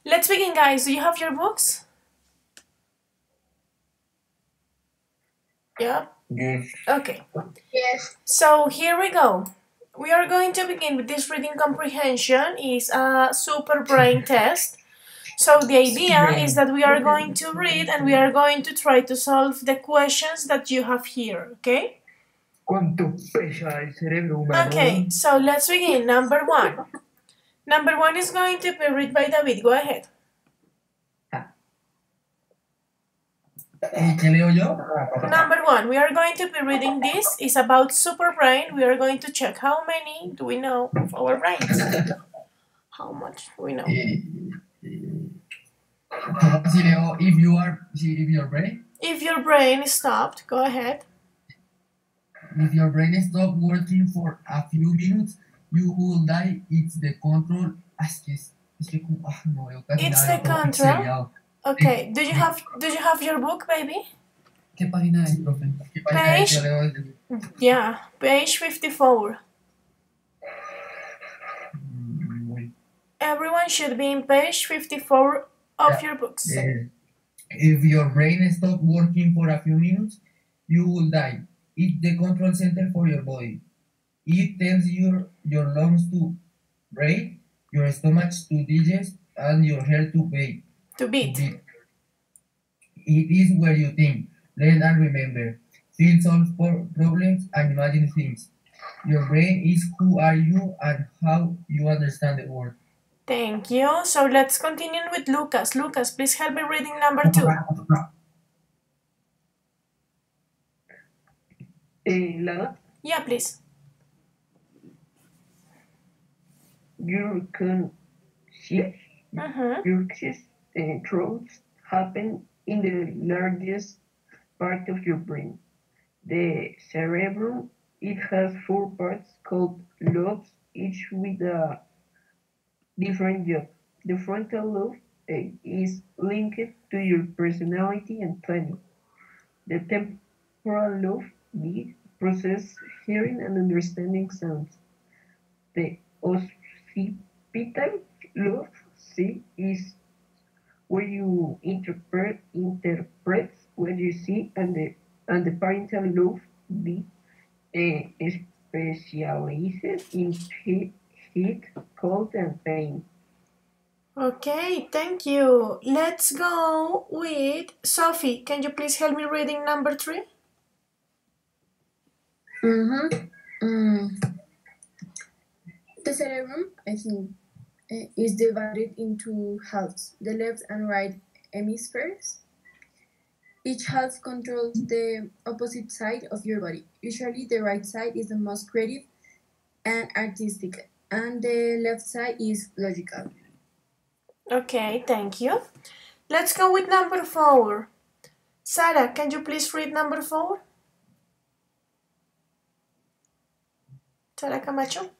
Let's begin, guys. Do you have your books? Yeah? Yes. Okay. Yes. So here we go. We are going to begin with this reading comprehension. It's a super brain test. So the idea is that we are going to read and we are going to try to solve the questions that you have here, okay? ¿Cuánto pesa el cerebro humano? Okay, so let's begin. Number one. Number one is going to be read by David. Go ahead. ¿Qué leo yo? Number one, we are going to be reading this. It's about superbrain. We are going to check how many do we know of our brains. How much do we know? Si leo, if your brain? If your brain stopped, go ahead. If your brain stopped working for a few minutes, you will die. It's the control. It's the control. Okay. Do you have your book, baby? ¿Qué página es, profe? ¿Qué página Page. es? Yo leo desde... Yeah, page 54. Everyone should be in page 54 of your books. If your brain stops working for a few minutes, you will die. It's the control center for your body. It tells your lungs to breathe, your stomach to digest, and your heart to beat. It is where you think, learn and remember, feel, solve problems, and imagine things. Your brain is who are you and how you understand the world. Thank you. So let's continue with Lucas. Lucas, please help me reading number 2. Yeah, please. Your conscious thoughts happen in the largest part of your brain, the cerebrum. It has 4 parts called lobes, each with a different job. The frontal lobe is linked to your personality and planning. The temporal lobe processes hearing and understanding sounds. The occipital lobe is where you interpret what you see, and the parietal lobe specializes in heat, cold, and pain. Okay, thank you. Let's go with Sophie. Can you please help me reading number 3? The cerebrum, I think, is divided into halves, the left and right hemispheres. Each half controls the opposite side of your body. Usually the right side is the most creative and artistic, and the left side is logical. Okay, thank you. Let's go with number 4. Sarah, can you please read number 4? Sarah Camacho?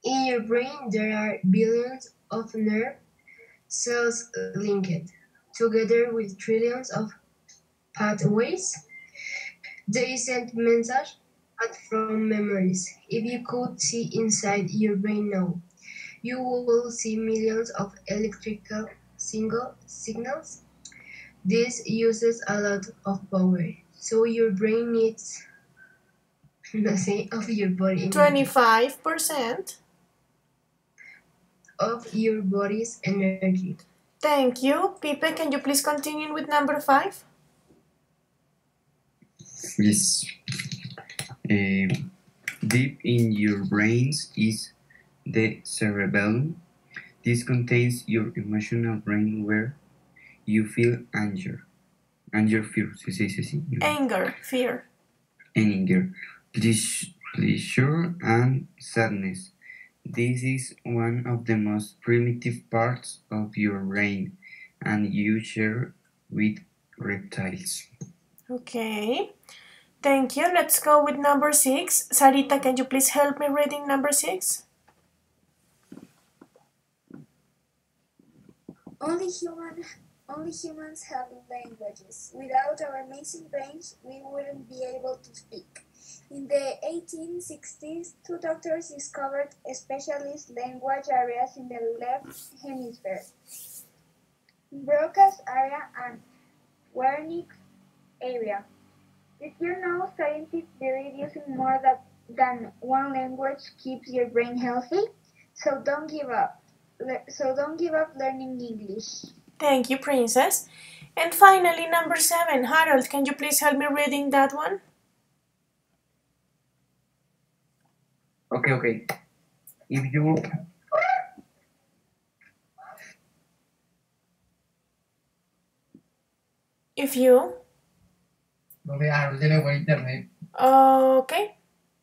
In your brain, there are billions of nerve cells linked together with trillions of pathways. They send messages from memories. If you could see inside your brain now, you will see millions of electrical signals. This uses a lot of power, so your brain needs nothing of your body. 25% of your body's energy. Thank you. Pipe, can you please continue with number 5? Yes. Deep in your brains is the cerebellum. This contains your emotional brain where you feel anger, fear, Anger, fear. Anger, pleasure, and sadness. This is one of the most primitive parts of your brain, and you share with reptiles. Okay. Thank you. Let's go with number 6. Sarita, can you please help me reading number 6? Only humans have languages. Without our amazing brains, we wouldn't be able to speak. In the 1860s, two doctors discovered specialist language areas in the left hemisphere, broadcast area and Wernicke area. Did you know scientists believe using more than one language keeps your brain healthy? So don't give up. Learning English. Thank you, Princess. And finally, number 7. Harold, can you please help me reading that one? Okay. If you No me Harold se le fue el internet. Okay.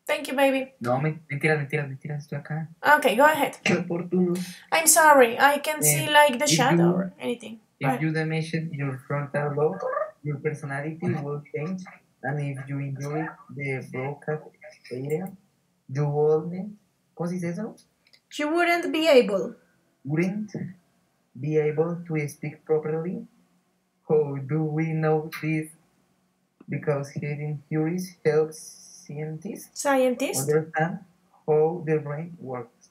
Thank you, baby. No, mentiras, estoy acá. Okay, go ahead. Qué oportuno. I'm sorry, I can see like the if shadow you- or anything. If you damage your frontal lobe, your personality will change, and if you injure the broadcast area, you wouldn't. ¿Cómo se dice eso? You wouldn't be able. Wouldn't be able to speak properly. How do we know this? Because hearing theories helps scientists understand how the brain works.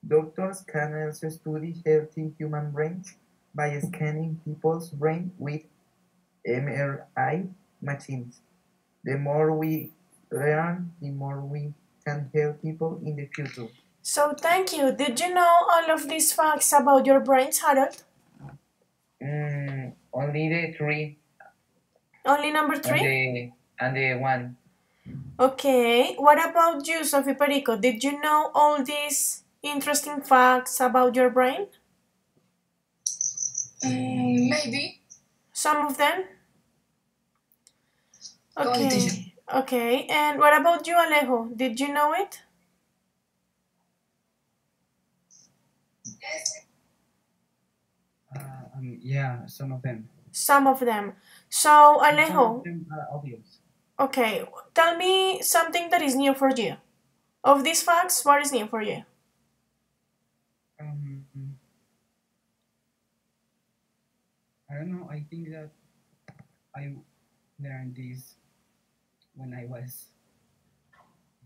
Doctors can also study healthy human brains by scanning people's brain with MRI machines. The more we learn, the more we can help people in the future. So thank you. Did you know all of these facts about your brains, Harold? Only the 3. Only number 3? And the 1. Okay. What about you, Sophie Perico? Did you know all these interesting facts about your brain? Maybe. Some of them? Okay. Okay. And what about you, Alejo? Did you know it? Yeah, some of them. Some of them. So, Some Alejo, of them are obvious. okay, tell me something that is new for you. Of these facts, what is new for you? I don't know. I think that I learned this when I was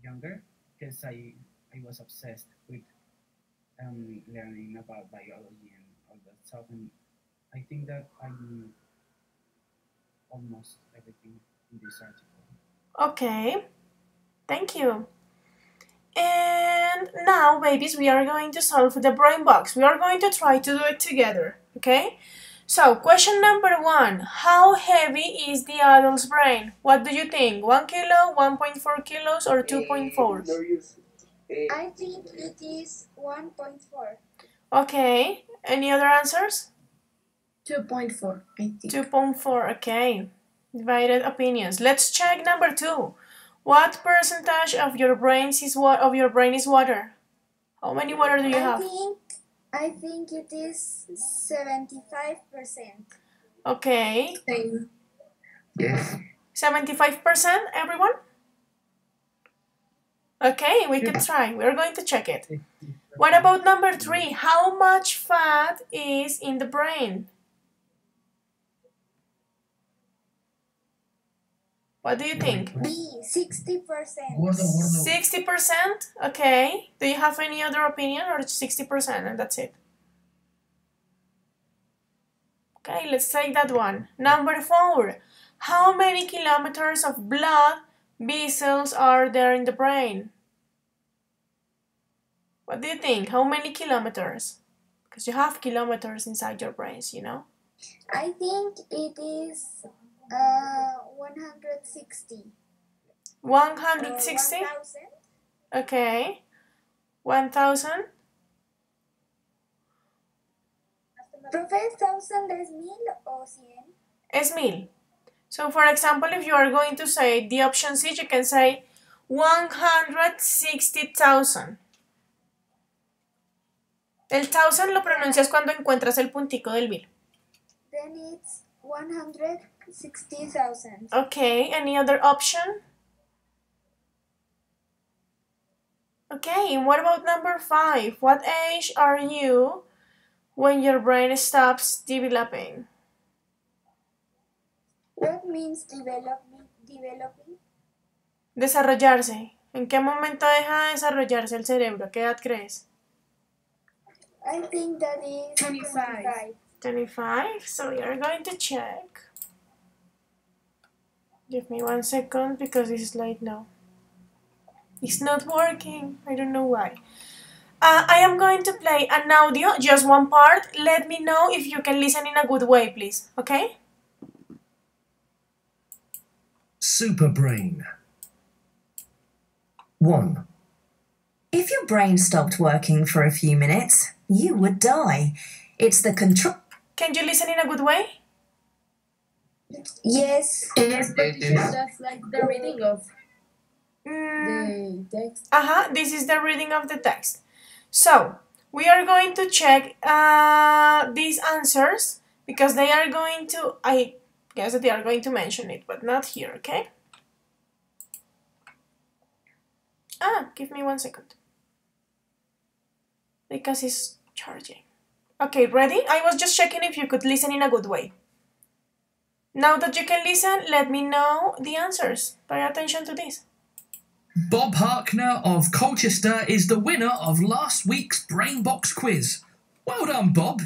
younger because I was obsessed with learning about biology and all that stuff, and I think that I knew almost everything in this article. Okay, thank you. And now, babies, we are going to solve the brain box. We are going to try to do it together, okay? So, question number 1. How heavy is the adult's brain? What do you think? 1 kilo, 1.4 kilos, or 2.4? I think it is 1.4. Okay, any other answers? 2.4, I think. 2.4, okay. Divided opinions. Let's check number 2. What percentage of your brain is water? How many water do you have? I think it is 75%. Okay. Same. Yes. 75%, everyone? Okay, we can try. We're going to check it. What about number 3? How much fat is in the brain? What do you think? B, 60%. 60%? Okay. Do you have any other opinion or 60% and that's it? Okay, let's take that one. Number 4. How many kilometers of blood vessels are there in the brain? What do you think? How many kilometers? Because you have kilometers inside your brains, you know? I think it is 160. 160? 1,000. Okay. 1,000? Profe, 1,000 es 1,000 o 100? Es 1,000. So, for example, if you are going to say the option C, you can say 160,000. El 1,000 lo pronuncias cuando encuentras el puntico del 1,000. Then it's 160,000. Okay, any other option? Okay, and what about number 5? What age are you when your brain stops developing? What means developing? Desarrollarse. ¿En qué momento deja de desarrollarse el cerebro? ¿Qué edad crees? I think that is 25. 25. So we are going to check. Give me 1 second because this is late now. It's not working. I don't know why. I am going to play an audio, just one part. Let me know if you can listen in a good way, please. Okay? Super brain. 1. If your brain stopped working for a few minutes, you would die. It's the control. Can you listen in a good way? Yes. Yes. That's like the reading of the text. This is the reading of the text. So, we are going to check these answers because they are going to, I guess that they are going to mention it, but not here, okay? Give me 1 second. Because it's charging. Okay, ready? I was just checking if you could listen in a good way. Now that you can listen, let me know the answers. Pay attention to this. Bob Harkner of Colchester is the winner of last week's Brain Box quiz. Well done, Bob.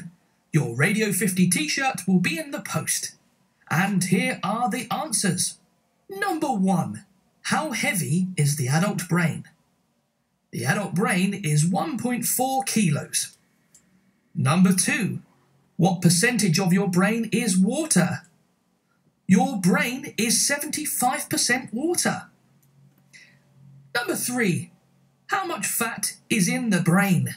Your Radio 50 t-shirt will be in the post. And here are the answers. Number 1. How heavy is the adult brain? The adult brain is 1.4 kilos. Number 2. What percentage of your brain is water? Your brain is 75% water. Number 3. How much fat is in the brain?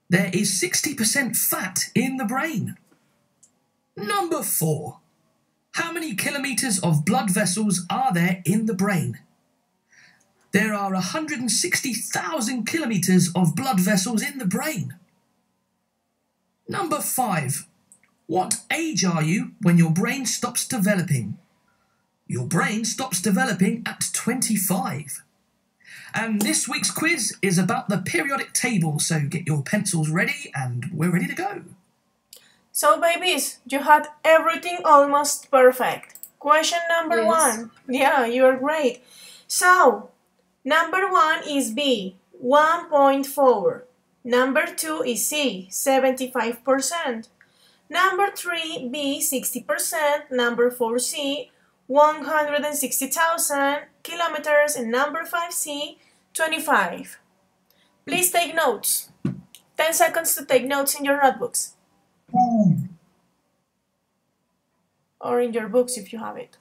There is 60% fat in the brain. Number 4. How many kilometers of blood vessels are there in the brain? There are 160,000 kilometers of blood vessels in the brain. Number 5. What age are you when your brain stops developing? Your brain stops developing at 25. And this week's quiz is about the periodic table, so get your pencils ready and we're ready to go. So babies, you had everything almost perfect. Question number 1. Yeah, you are great. So, number 1 is B, 1.4. Number 2 is C, 75%. Number 3, B, 60%. Number 4, C, 160,000 kilometers. And number 5, C, 25. Please take notes. 10 seconds to take notes in your notebooks. Or in your books if you have it.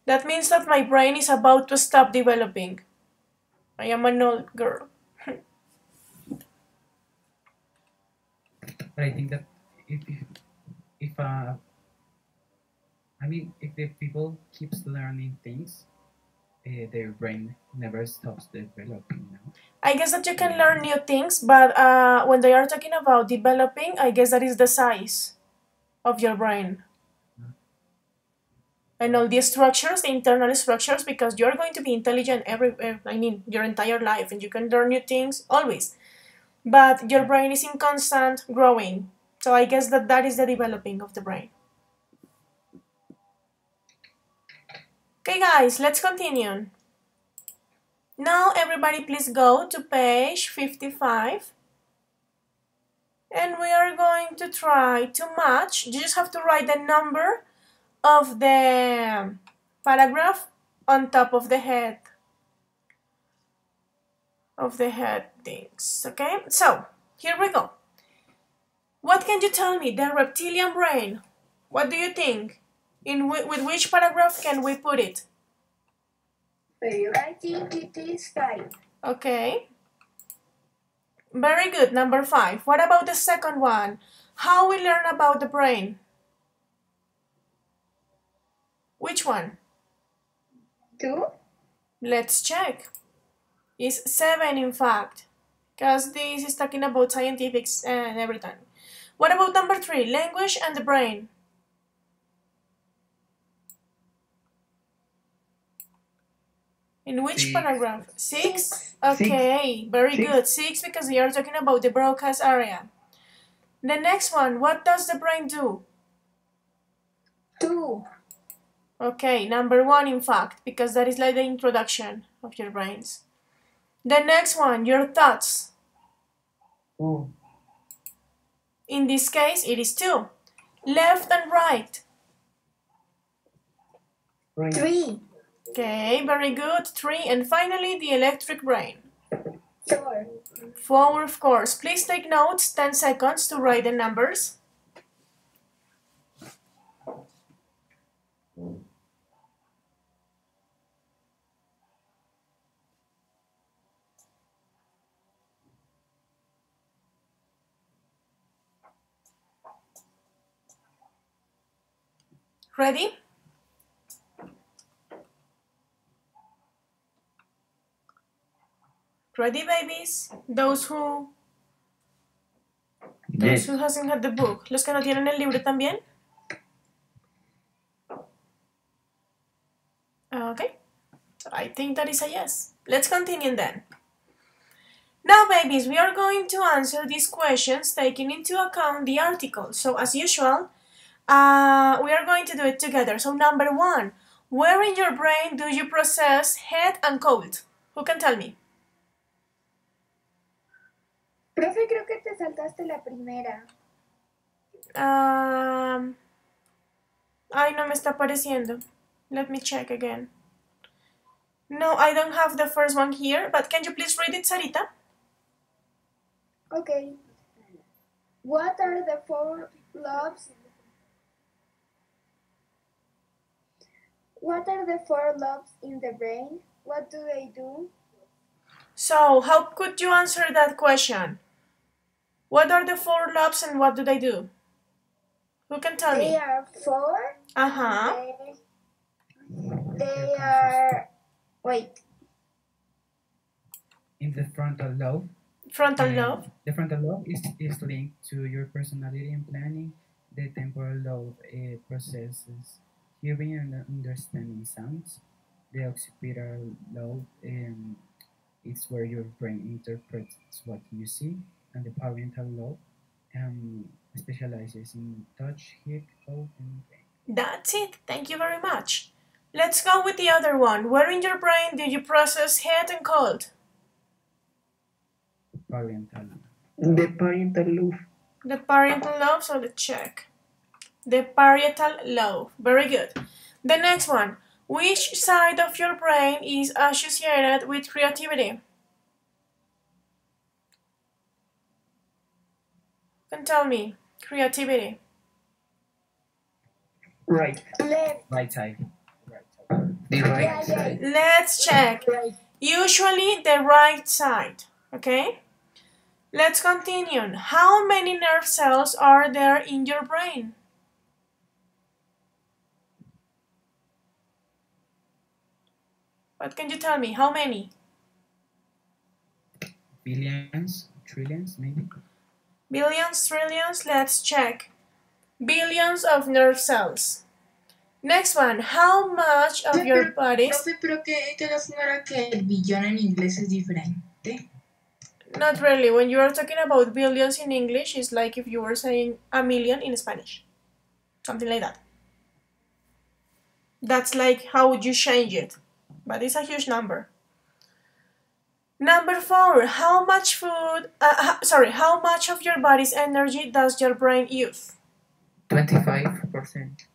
That means that my brain is about to stop developing. I am an old girl. But I think that if the people keeps learning things, their brain never stops developing. You know? I guess that you can learn new things, but when they are talking about developing, I guess that is the size of your brain. And all the structures, the internal structures, because you're going to be intelligent your entire life, and you can learn new things always. But your brain is in constant growing. So I guess that is the developing of the brain. Okay guys, let's continue. Now everybody please go to page 55. And we are going to try to match. You just have to write the number of the paragraph on top of the head. Things, okay? So, here we go. What can you tell me? The reptilian brain. What do you think? With which paragraph can we put it? I think it is 5. Okay. Very good, number 5. What about the second one? How we learn about the brain? Which one? 2. Let's check. It's 7 in fact, because this is talking about scientifics and everything. What about number 3? Language and the brain. In which 6. paragraph? 6? Okay, very good. 6 because we are talking about the broadcast area. The next one, what does the brain do? 2. Okay, number 1 in fact, because that is like the introduction of your brains. The next one, your thoughts. 2. In this case, it is 2. Left and right. 3. Okay, very good. 3. And finally, the electric brain. 4. 4, of course. Please take notes, 10 seconds to write the numbers. Ready? Ready, babies? Those who hasn't had the book. Los que no tienen el libro también. Okay. So I think that is a yes. Let's continue then. Now, babies, we are going to answer these questions taking into account the article. So, as usual, we are going to do it together. So, number 1, where in your brain do you process head and cold? Who can tell me? Profe, creo que te saltaste la primera. Ay, no me está apareciendo. Let me check again. No, I don't have the first one here, but can you please read it, Sarita? Okay. What are the 4 lobes? What are the 4 lobes in the brain? What do they do? So, how could you answer that question? What are the 4 lobes and what do they do? Who can tell me? They are 4. Uh-huh. They are... Wait. In the frontal lobe. Frontal lobe. The frontal lobe is linked to your personality and planning. The temporal lobe processes hearing and understanding sounds. The occipital lobe is where your brain interprets what you see. And the parietal lobe specializes in touch, heat, cold, and pain. That's it. Thank you very much. Let's go with the other one. Where in your brain do you process head and cold? Parietal. The parietal lobe. The parietal lobe, so let's check. The parietal lobe. Very good. The next one. Which side of your brain is associated with creativity? Can tell me. Creativity. Right. Left. Right side. The right side. Let's check. Usually the right side. Okay? Let's continue. How many nerve cells are there in your brain? What can you tell me? How many? Billions, trillions, maybe. Billions, trillions? Let's check. Billions of nerve cells. Next one. How much of your body... Profe, pero que nos muera que el billón en inglés es diferente. Not really. When you are talking about billions in English, it's like if you were saying a million in Spanish. Something like that. That's like how would you change it. But it's a huge number. Number 4. How much how much of your body's energy does your brain use? 25%.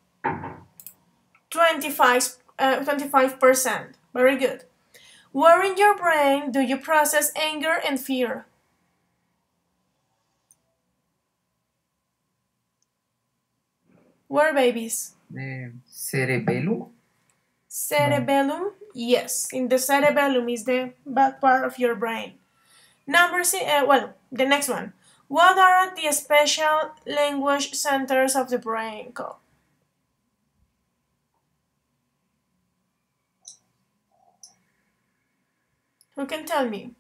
25%. Very good. Where in your brain do you process anger and fear? Where, babies? The cerebellum. Cerebellum? Yes, in the cerebellum is the back part of your brain. Number 6, the next one. What are the special language centers of the brain called? Who can tell me?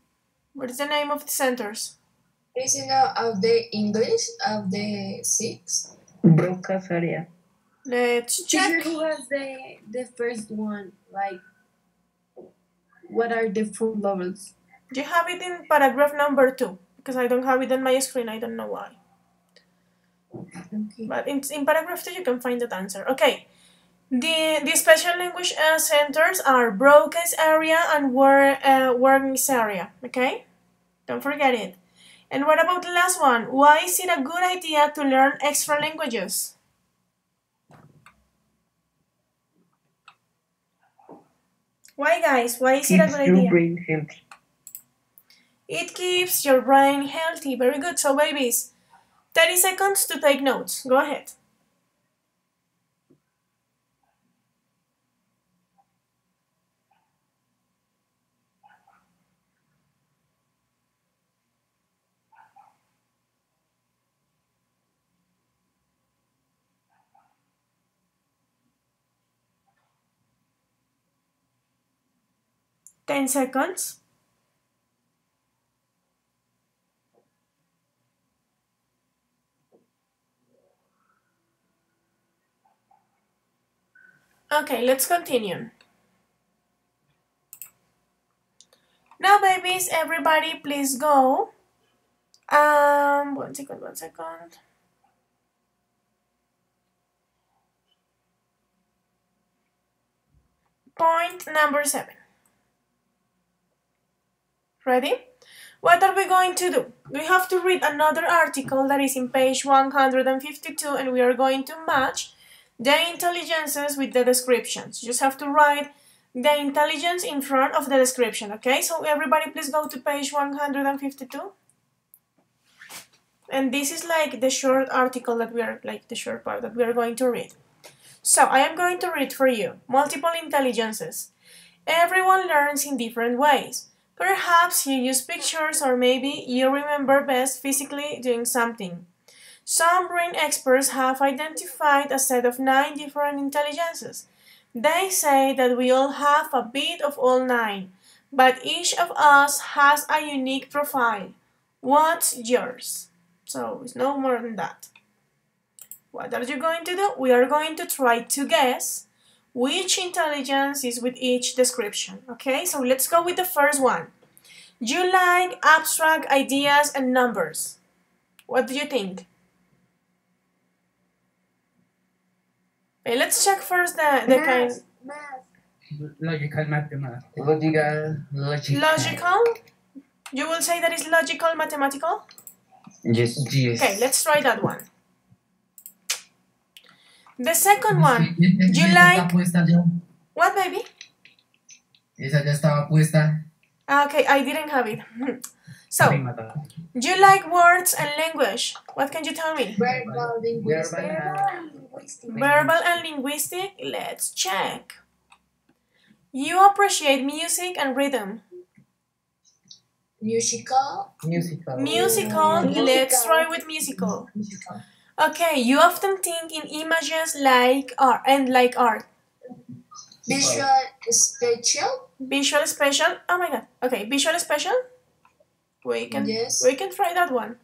What is the name of the centers? Prisoner of the English of the 6. Broca's area. Let's check. Who has the first one? Like, what are the 4 levels? You have it in paragraph number 2, because I don't have it on my screen. I don't know why. Okay. But in paragraph 2 you can find that answer. Okay. The special language centers are broadcast area and warnings area, okay? Don't forget it. And what about the last one? Why is it a good idea to learn extra languages? Why, guys? Why is it a good idea? Keeps your brain healthy. It keeps your brain healthy. Very good. So, babies, 30 seconds to take notes. Go ahead. Ten seconds. Okay, let's continue. Now, babies, everybody, please go. 1 second, 1 second. Point number 7. Ready? What are we going to do? We have to read another article that is in page 152, and we are going to match the intelligences with the descriptions. You just have to write the intelligence in front of the description, okay? So everybody please go to page 152. And this is like the short article that we are, like the short part that we are going to read. So I am going to read for you. Multiple intelligences. Everyone learns in different ways. Perhaps you use pictures, or maybe you remember best physically doing something. Some brain experts have identified a set of 9 different intelligences. They say that we all have a bit of all 9, but each of us has a unique profile. What's yours? So it's no more than that. What are you going to do? We are going to try to guess which intelligence is with each description. Okay, so let's go with the first one. You like abstract ideas and numbers. What do you think? Okay, let's check first the kind. Logical mathematics. Logical? You will say that is logical mathematical? Yes. Okay, let's try that one. The second one, you like... What, baby? Esa ya estaba puesta. Okay, I didn't have it. So, you like words and language. What can you tell me? Verbal linguistic. Verbal and linguistic? Let's check. You appreciate music and rhythm. Musical. Musical. Let's try with musical. Okay, you often think in images like art and like art. Visual spatial. Visual spatial. Oh my god. Okay, visual spatial. We can try that one.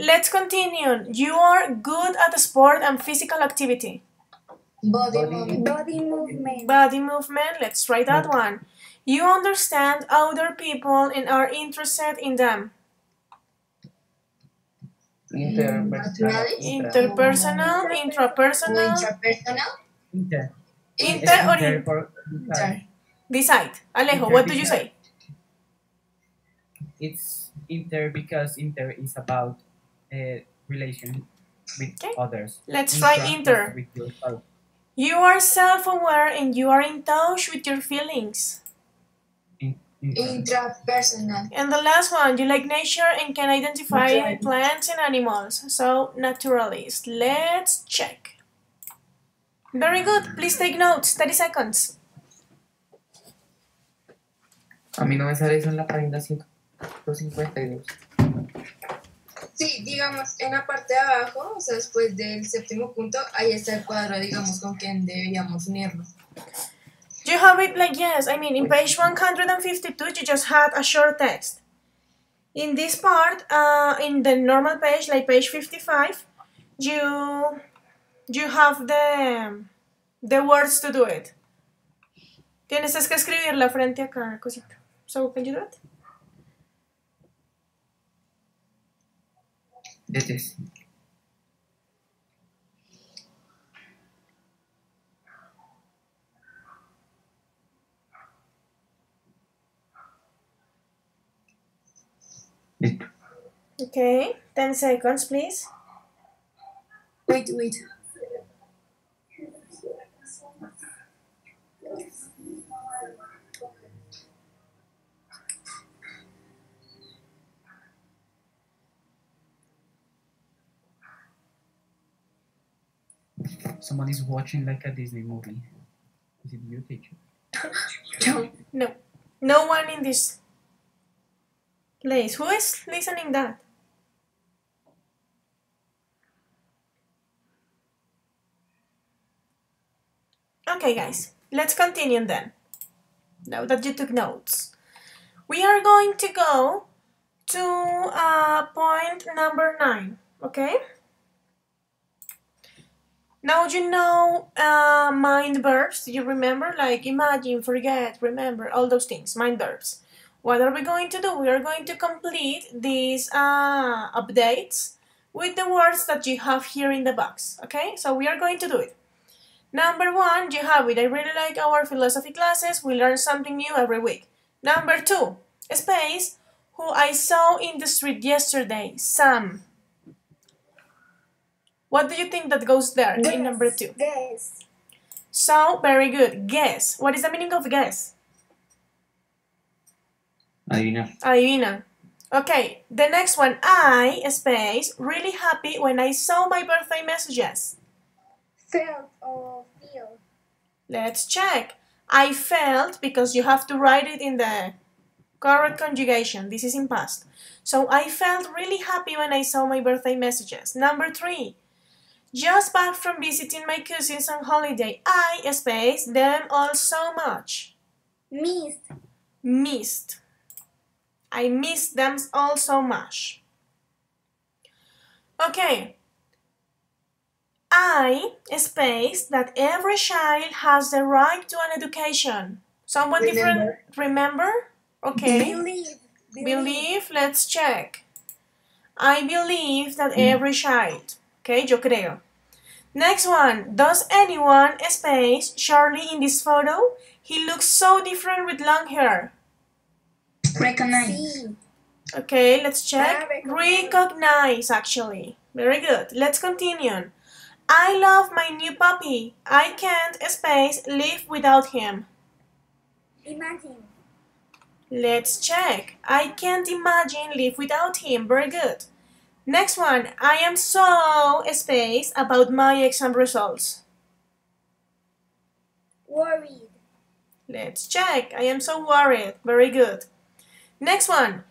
Let's continue. You are good at sport and physical activity. Body movement. Body movement. Let's try that one. You understand other people and are interested in them. Interpersonal, intrapersonal. Inter or inter. Decide. Alejo, what do you say? It's inter because inter is about a relation with others. Let's try inter. With yourself. You are self-aware and you are in touch with your feelings. Intrapersonal. And the last one, you like nature and can identify plants and animals. So, naturalist. Let's check. Very good. Please take notes. 30 seconds. A mí no me sale eso en la página 152. Sí, digamos, en la parte de abajo, o sea, después del séptimo punto, ahí está el cuadro, digamos, con quien deberíamos unirnos. You have it like, yes, I mean, in page 152, you just had a short text. In this part, in the normal page, like page 55, you have the words to do it. Tienes que escribirla frente a cada cosita. So, can you do it? Yes. Okay, 10 seconds, please. Wait. Someone is watching like a Disney movie. Is it you, teacher? No. No one in this place. Who is listening that? Okay, guys, let's continue then. Now that you took notes. We are going to go to point number 9, okay? Now you know mind verbs. Do you remember? Like imagine, forget, remember, all those things, mind verbs. What are we going to do? We are going to complete these updates with the words that you have here in the box, okay? So we are going to do it. Number 1, you have it. I really like our philosophy classes. We learn something new every week. Number 2, space, who I saw in the street yesterday, Sam. What do you think that goes there in number 2? Guess. So, very good. Guess. What is the meaning of guess? Adivina. Adivina. Okay, the next one. I, space, really happy when I saw my birthday messages. Felt or feel. Let's check. I felt, because you have to write it in the correct conjugation. This is in past. So, I felt really happy when I saw my birthday messages. Number 3. Just back from visiting my cousins on holiday. I, space, them all so much. Missed. Missed. I missed them all so much. Okay. I, space, that every child has the right to an education. Someone different? Remember? Okay. Believe. Let's check. I believe that every child. Okay, yo creo. Next one. Does anyone, space, Charlie in this photo? He looks so different with long hair. Recognize. Okay, let's check. Recognize, actually. Very good. Let's continue. I love my new puppy. I can't, space, live without him. Imagine. Let's check. I can't imagine live without him. Very good. Next one. I am so, space, about my exam results. Worried. Let's check. I am so worried. Very good. Next one.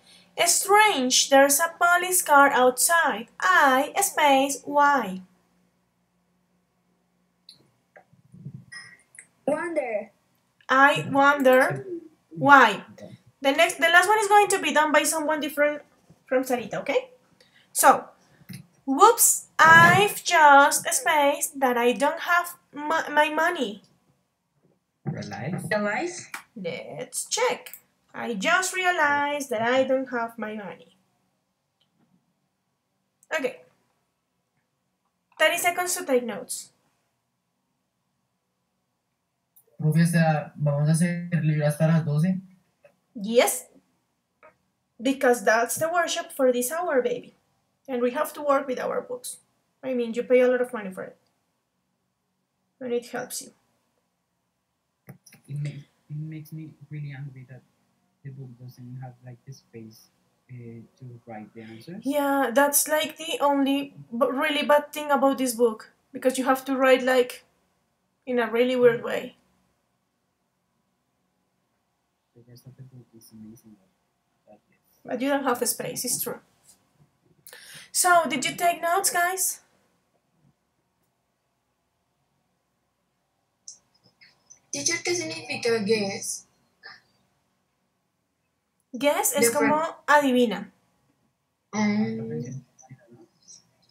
Strange. There's a police car outside. I, space, why? Wonder. I wonder why. The last one is going to be done by someone different from Sarita, okay? So, whoops, I've just spaced that I don't have my money. Realize? Let's check. I just realized that I don't have my money. Okay. 30 seconds to take notes. Profesora, ¿vamos a hacer libre hasta las 12? Yes, because that's the workshop for this hour, baby. And we have to work with our books. I mean, you pay a lot of money for it. And it helps you. It makes me really angry that the book doesn't have like the space to write the answers. Yeah, that's like the only really bad thing about this book. Because you have to write like in a really weird way. The rest of the book is amazing. But you don't have the space, it's true. So, did you take notes, guys? Teacher, ¿qué significa guess? Guess es como adivina.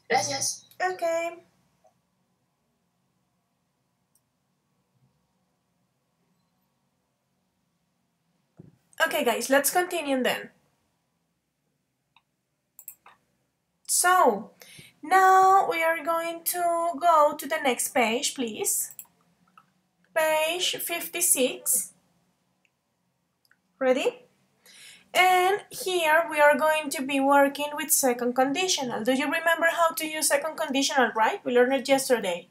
Gracias. Okay. Okay, guys, let's continue then. So, now we are going to go to the next page, please. Page 56. Ready? And here we are going to be working with second conditional. Do you remember how to use second conditional, right? We learned it yesterday.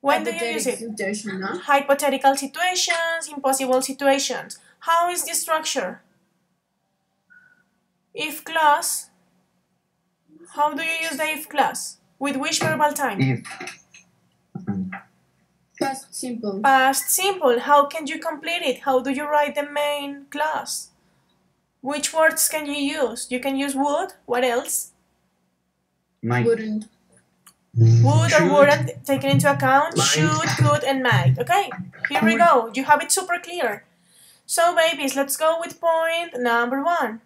When do you use it? Situation, no? Hypothetical situations, impossible situations. How is the structure? If clause. How do you use the if clause? With which verbal time? If. Past simple. Past simple. How can you complete it? How do you write the main clause? Which words can you use? You can use would. What else? Might. Wouldn't. Would Should. or wouldn't taken into account. Might. Should, could, and might. Okay, here we go. You have it super clear. So, babies, let's go with point number 1.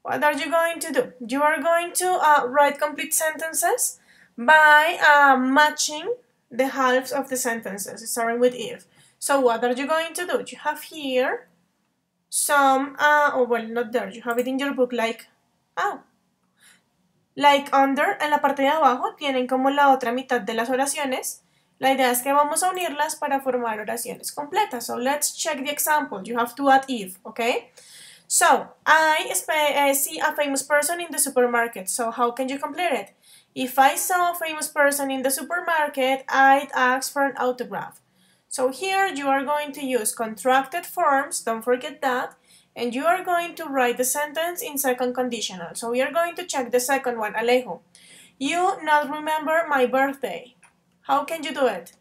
What are you going to do? You are going to write complete sentences by matching the halves of the sentences, starting with if. So what are you going to do? You have here some, oh well, not there, you have it in your book like under, en la parte de abajo tienen como la otra mitad de las oraciones. La idea es que vamos a unirlas para formar oraciones completas. So let's check the example. You have to add if, okay? So, I see a famous person in the supermarket. So, how can you complete it? If I saw a famous person in the supermarket, I'd ask for an autograph. So, here you are going to use contracted forms, don't forget that, and you are going to write the sentence in second conditional. So, we are going to check the second one, Alejo. You not remember my birthday. How can you do it?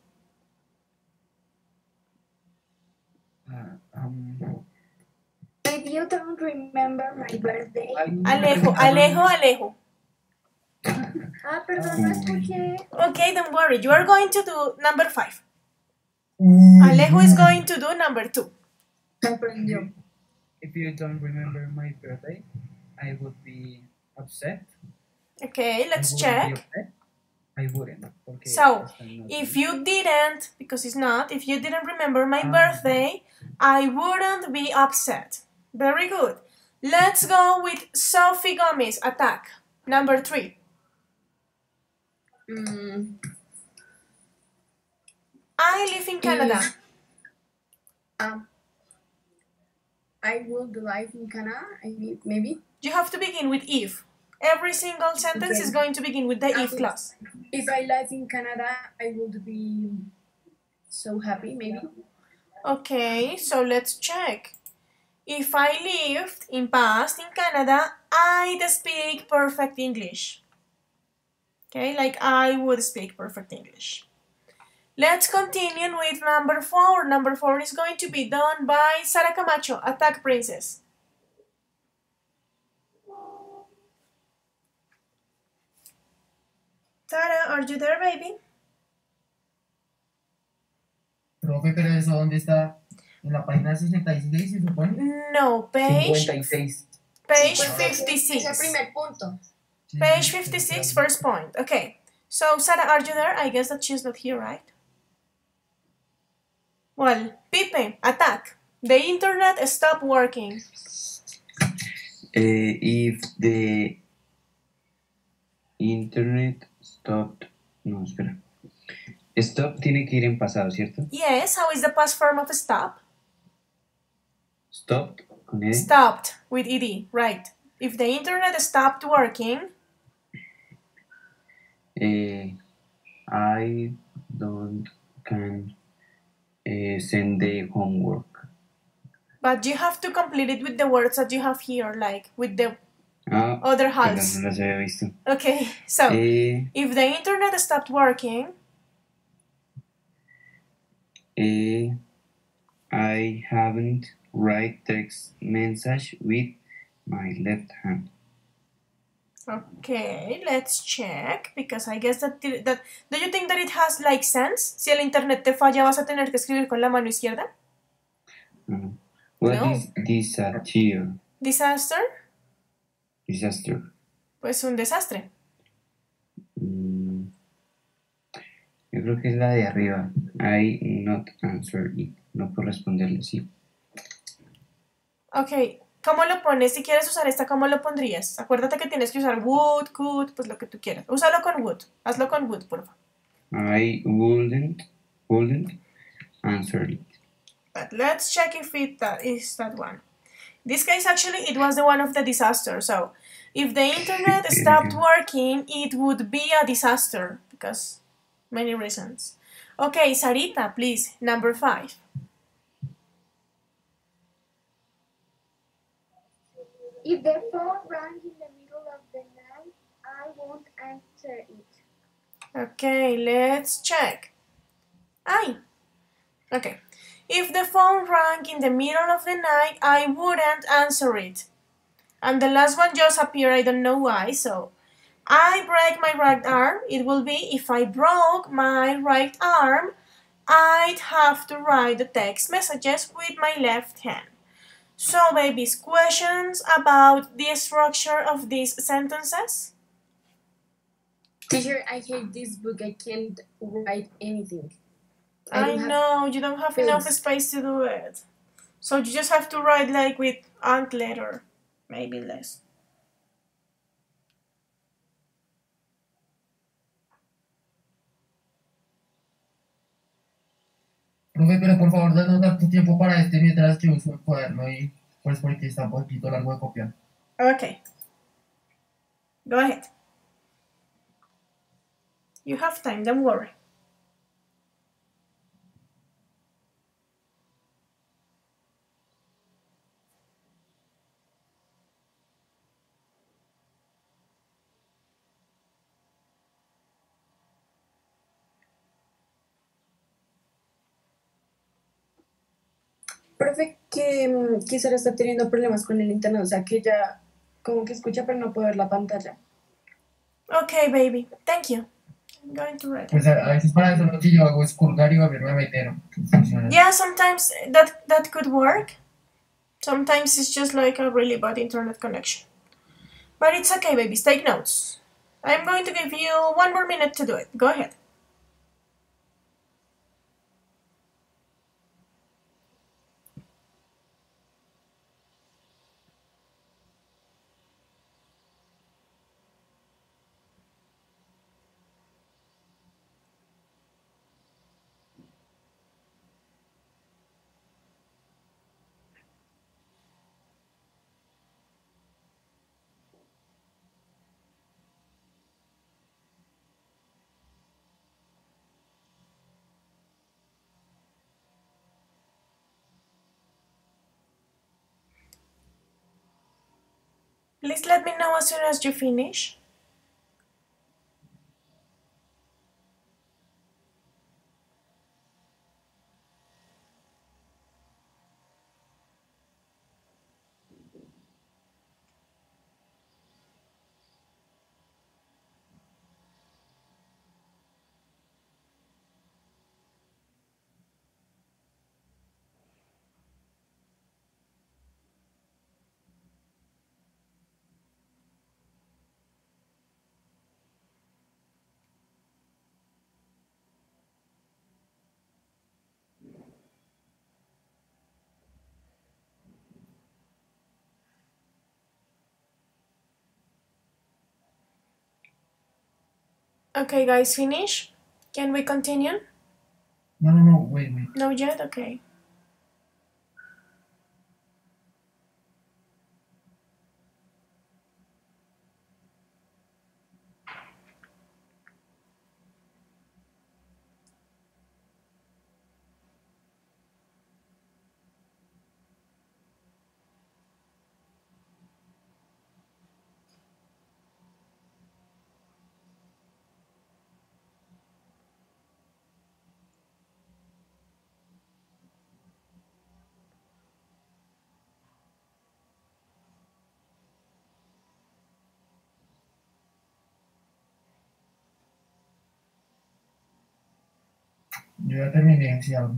If you don't remember my birthday. Alejo. Perdón, no escuché. Okay, don't worry. You are going to do number 5. Alejo is going to do number 2. If you don't remember my birthday, I would be upset. Okay, let's check. I wouldn't. Okay, so, if you didn't, because it's not, if you didn't remember my birthday, I wouldn't be upset. Very good. Let's go with Sophie Gomez, attack. Number 3. I live in Canada. I would live in Canada, maybe. You have to begin with if. Every single sentence is going to begin with the if clause. If I live in Canada, I would be so happy, maybe. Okay, so let's check. If I lived in past in Canada, I'd speak perfect English. Okay, like I would speak perfect English. Let's continue with number 4. Number 4 is going to be done by Sara Camacho, attack princess. Sara, are you there, baby? Profe, pero eso, ¿dónde está? ¿En la página 66 se supone? No, page 56. Page 56. Es el primer punto. Page 56, first point. Okay. So, Sara, are you there? I guess that she's not here, right? Well, Pipe, attack. The internet stopped working. If the internet stopped... No, espera. Stop tiene que ir en pasado, ¿cierto? Yes, how is the past form of stop? Stopped con ed. Stopped with ed, right. If the internet stopped working... I don't can send the homework. But you have to complete it with the words that you have here, like with the other halves. No las había visto. Okay, so if the internet stopped working, I haven't write text message with my left hand. Okay, let's check, because I guess that do you think that it has like sense? Si el internet te falla, vas a tener que escribir con la mano izquierda? What No. is disaster? Disaster? Disaster. Pues un desastre. Yo creo que es la de arriba. I not answer it. No puedo responderle, sí. Ok, ¿cómo lo pones? Si quieres usar esta, ¿cómo lo pondrías? Acuérdate que tienes que usar would, could, pues lo que tú quieras. Úsalo con would. Hazlo con would, por favor. I wouldn't answer it. But let's check if that is that one. In this case, actually, it was the one of the disaster. So if the internet stopped working, it would be a disaster because many reasons. Okay, Sarita, please, number 5. If the phone rang in the middle of the night, I won't answer it. Okay, let's check. Okay. If the phone rang in the middle of the night, I wouldn't answer it. And the last one just appeared, I don't know why, so I break my right arm. It will be if I broke my right arm, I'd have to write the text messages with my left hand. So, babies, questions about the structure of these sentences? Teacher, I hate this book. I can't write anything. I know, you don't have enough space to do it. So you just have to write like with ant letter, maybe less. Profe, pero por favor, danos dar tu tiempo para mientras yo uso el cuaderno y pues porque está un poquito largo de copiar. Okay. Go ahead. You have time, don't worry. Profe, que Sara está teniendo problemas con el internet, o sea que ella como que escucha pero no puede ver la pantalla. Okay, baby, thank you. I'm going to read. Pues a veces para eso lo que yo hago es colgar y volverme a meter. Yeah, sometimes that could work. Sometimes it's just like a really bad internet connection. But it's okay, babies, take notes. I'm going to give you 1 more minute to do it. Go ahead. Please let me know as soon as you finish. Okay, guys, finish? Can we continue? No, wait. No yet? Okay. Yo ya terminé, si algo.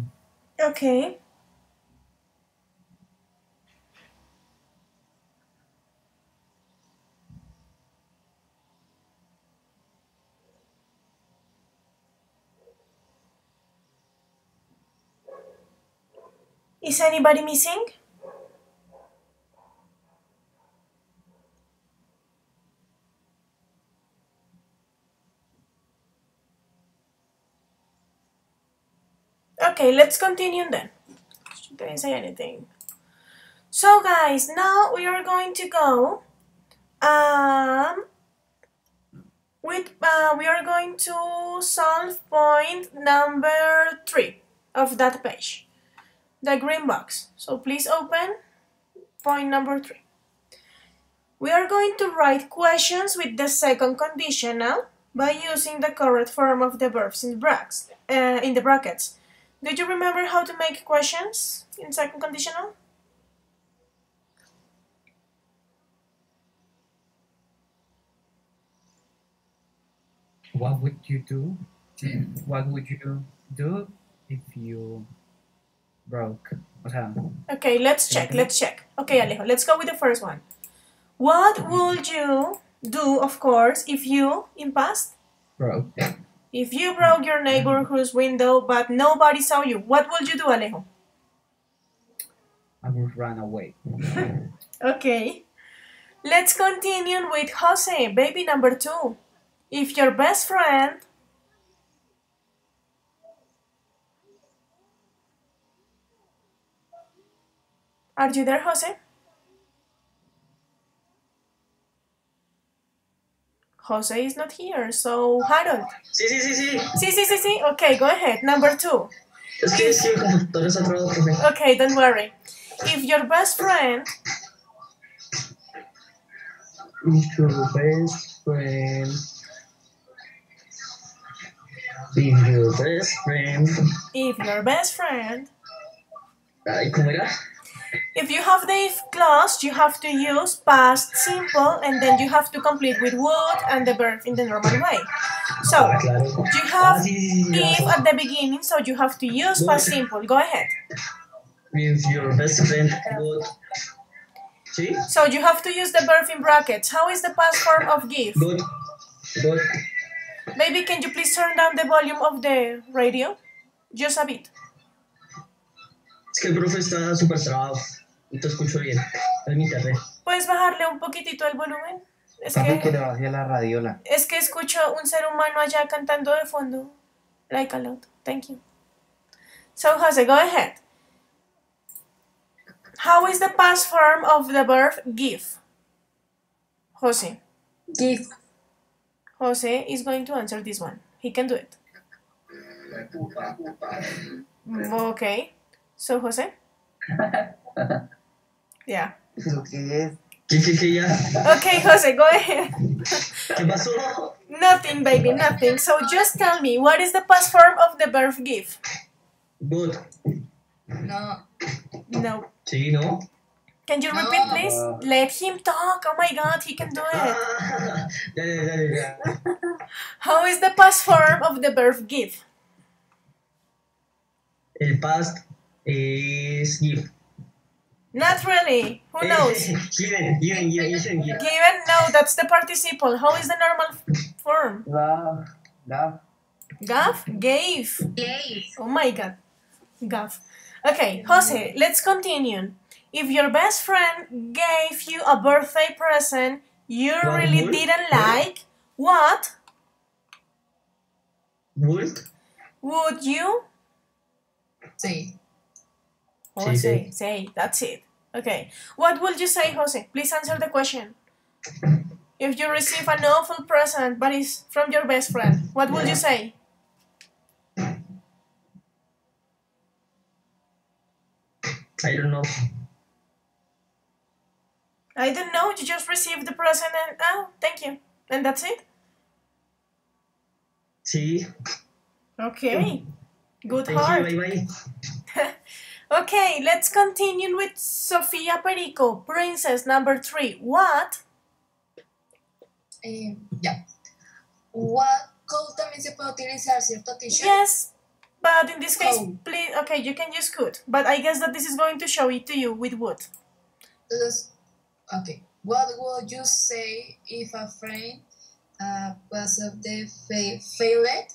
Okay. Is anybody missing? Okay, let's continue then. didn't say anything. So guys, now we are going to go we are going to solve point number 3 of that page, the green box. So please open point number 3. We are going to write questions with the second conditional by using the correct form of the verbs in the brackets. Do you remember how to make questions in second conditional? What would you do? What would you do if you broke? Okay, let's check. Okay, Alejo, let's go with the first one. What would you do, of course, if you, in past? Broke. If you broke your neighborhood's window but nobody saw you, what would you do, Alejo? I would run away. Okay. Let's continue with Jose, baby number 2. If your best friend... Are you there, Jose? Jose is not here, so Harold. Sí. Okay, go ahead. Number 2. Okay, don't worry. If your best friend... If your best friend... If your best friend... ¿Cómo era? If you have the if clause, you have to use past simple and then you have to complete with would and the verb in the normal way. So, you have if at the beginning, so you have to use past simple. Go ahead. If your best friend would... ¿Sí? So, you have to use the verb in brackets. How is the past form of give? Good. Baby, can you please turn down the volume of the radio? Just a bit. Es que el profe está súper trabado. No te escucho bien. Es mi internet. ¿Puedes bajarle un poquitito el volumen? Es que le bajé la radiola. Es que escucho un ser humano allá cantando de fondo. Like a lot. Thank you. So, Jose, go ahead. How is the past form of the verb give? Jose. Give. Jose is going to answer this one. He can do it. Okay. So, Jose? Yeah. Okay, Jose, go ahead. Nothing, baby, nothing. So just tell me, what is the past form of the verb give? Good. No. No. Sí, no. Can you repeat, please? Let him talk. Oh my God, he can do it. How is the past form of the verb give? El past is give. Not really. Who knows? Given. Given? No, that's the participle. How is the normal form? Gav? Gave. Oh my God. Gav. Okay, Jose, let's continue. If your best friend gave you a birthday present you really didn't like, what? Would you? Say. Jose, say. That's it. Okay. What would you say, Jose? Please answer the question. If you receive an awful present but it's from your best friend, what would you say? I don't know. I don't know. You just received the present and thank you. And that's it? Sí. Okay. Good Thank heart. you, bye. Okay, let's continue with Sofia Perico, princess number 3. What? What could también se puede utilizar, ¿cierto, teacher? Yes, but in this case, please, okay, you can use could. But I guess that this is going to show it to you with would. Okay. What would you say if a friend was of the failed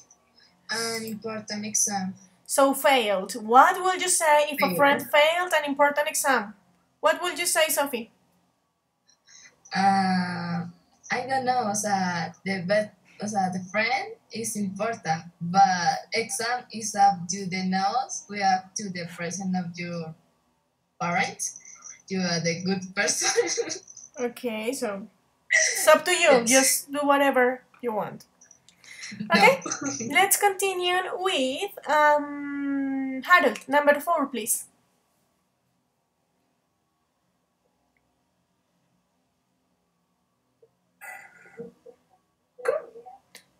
an important exam? So failed. What would you say if a friend failed an important exam? What would you say, Sophie? I don't know. The friend is important, but exam is up to the nose. We have to the present of your Alright? You are the good person. Okay, so it's up to you. Yes. Just do whatever you want. Okay, let's continue with Harold, number 4, please.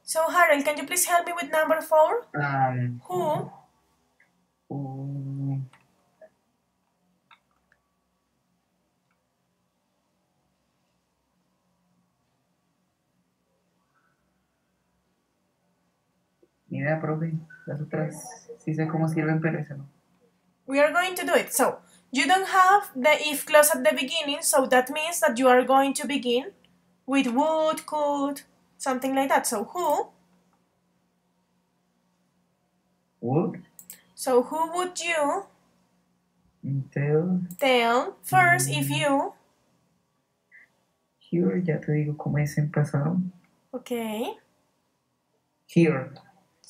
So Harold, can you please help me with number 4? Who? Ni idea, profe. Las otras sí sé cómo sirven, pero esa no. We are going to do it. So you don't have the if clause at the beginning, so that means that you are going to begin with would, could, something like that. So who? Would. So who would you tell first if you? Here, ya te digo cómo es en pasado. Okay. Here.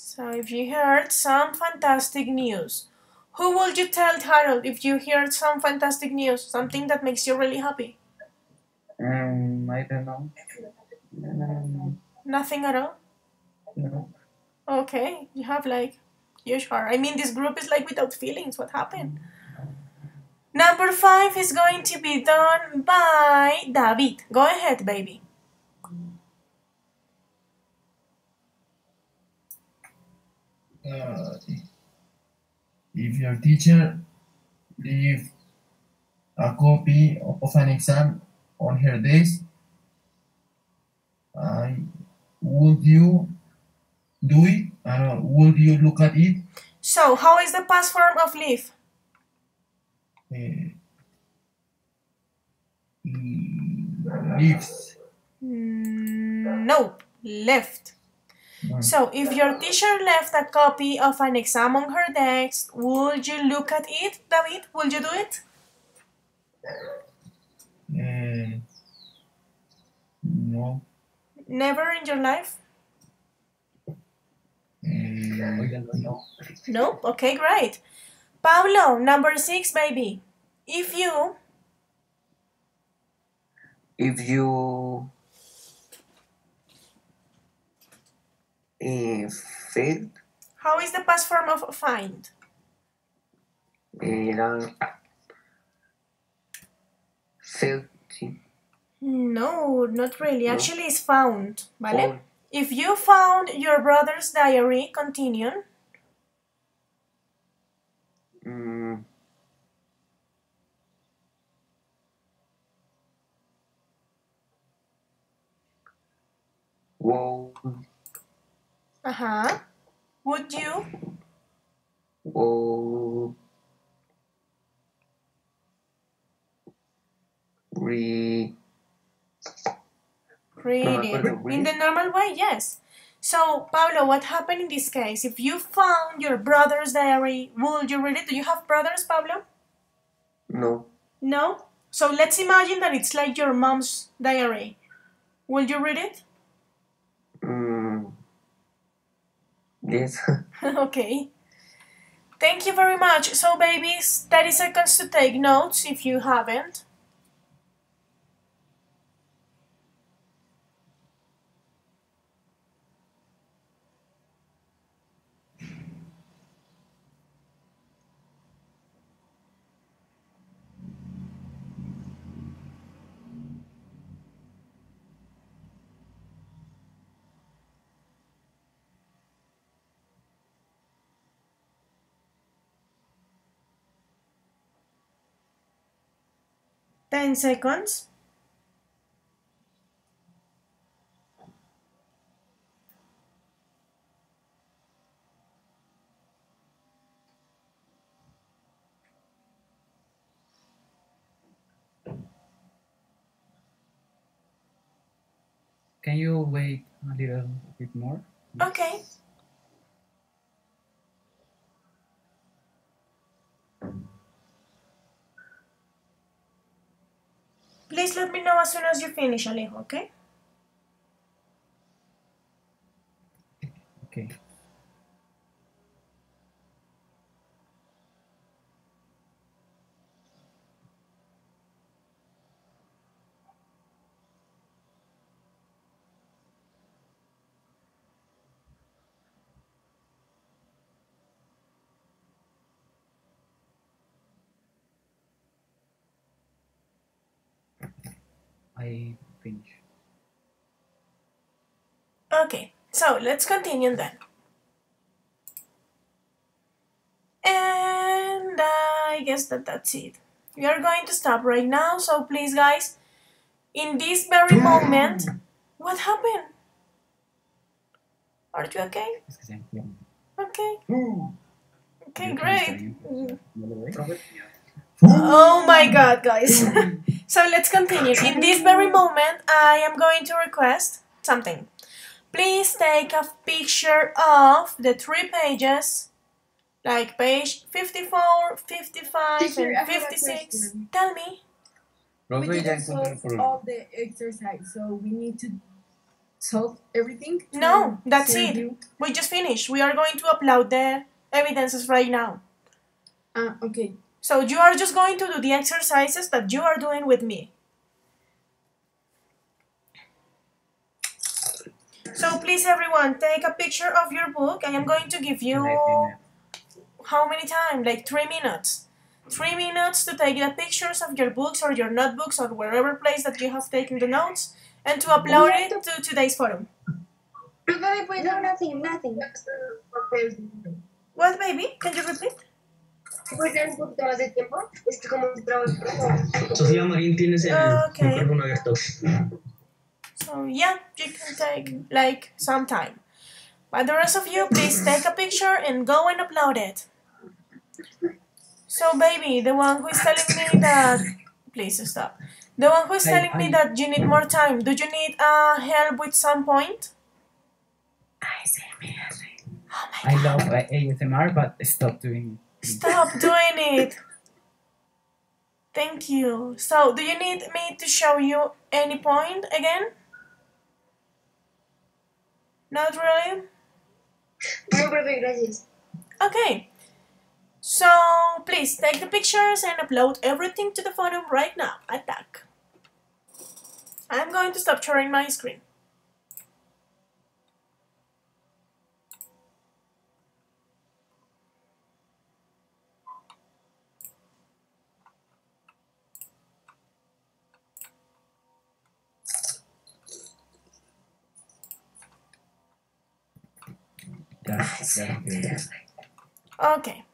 So if you heard some fantastic news, who would you tell, Harold, if you heard some fantastic news, something that makes you really happy? I don't know. Nothing at all? No. Okay, you have like huge heart. I mean, this group is like without feelings. What happened? Number 5 is going to be done by David. Go ahead, baby. If your teacher leave a copy of an exam on her desk, would you do it? Would you look at it? So, how is the past form of leave? Leaves. Nope, left. So, if your teacher left a copy of an exam on her desk, would you look at it, David? Would you do it? No. Never in your life? No? Okay, great. Pablo, number 6, baby. If you failed. How is the past form of find? Failed. Sí. No, not really. No. Actually, it's found. ¿Vale? Oh. If you found your brother's diary, continue. Whoa. Would you? Whoa. Read it. In the normal way, yes. So, Pablo, what happened in this case? If you found your brother's diary, would you read it? Do you have brothers, Pablo? No. No? So let's imagine that it's like your mom's diary. Will you read it? Yes. Okay. Thank you very much. So, babies, 30 seconds to take notes if you haven't. Ten seconds. Can you wait a little bit more? Okay. Please let me know as soon as you finish, Alejo, okay? Okay. I finish. Okay, so let's continue then. And I guess that's it. We are going to stop right now, so please guys, in this very moment, what happened? Are you okay? Okay. Okay, great. Oh my god, guys. So let's continue. In this very moment, I am going to request something. Please take a picture of the 3 pages, like page 54, 55, Teacher, and 56. Tell me. We didn't solve all the exercise, so we need to solve everything. No, that's it. We just finished. We are going to upload the evidences right now. Okay. So you are just going to do the exercises that you are doing with me. So please everyone, take a picture of your book. I am going to give you, how many time? Like 3 minutes. 3 minutes to take the pictures of your books or your notebooks or wherever place that you have taken the notes and to upload it to today's forum. No, nothing. What, baby? Can you repeat? Sofía Marín, tienes el micrófono abierto. So yeah, you can take like some time. But the rest of you, please take a picture and go and upload it. So baby, the one who is telling me that, please stop. The one who is telling me that you need more time, do you need help with some point? I love ASMR, but stop doing it. Stop doing it. Thank you. So, do you need me to show you any point again? Not really? No, perfect, gracias. Okay. So, please take the pictures and upload everything to the forum right now. Attack. I'm going to stop sharing my screen. Okay.